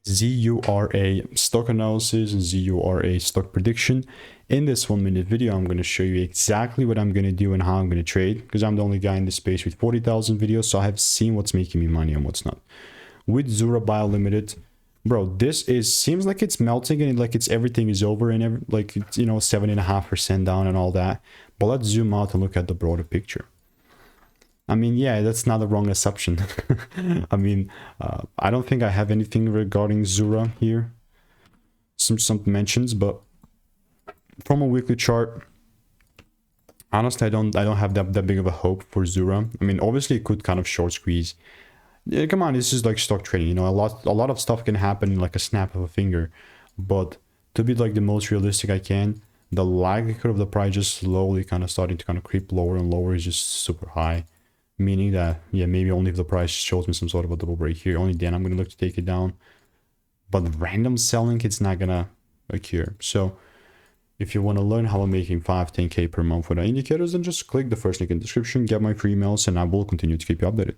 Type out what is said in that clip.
ZURA stock analysis and ZURA stock prediction. In this 1-minute video, I'm going to show you exactly what I'm going to do and how I'm going to trade, because I'm the only guy in this space with 40,000 videos, so I have seen what's making me money and what's not. With Zura Bio Limited, bro, this seems like it's melting and like everything is over and like it's, you know, 7.5% down and all that. But let's zoom out and look at the broader picture. I mean, yeah, that's not a wrong assumption. I mean, I don't think I have anything regarding Zura here. Some mentions, but from a weekly chart, honestly, I don't have that big of a hope for Zura. I mean, obviously, it could kind of short squeeze. Yeah, come on, this is like stock trading. You know, a lot of stuff can happen in like a snap of a finger. But to be like the most realistic I can, the likelihood of the price just slowly kind of starting to kind of creep lower and lower is just super high. Meaning that, yeah, maybe only if the price shows me some sort of a double break here, only then I'm going to look to take it down. But random selling, it's not going to occur. So if you want to learn how I'm making 5-10K per month with our indicators, then just click the first link in the description, get my free emails, and I will continue to keep you updated.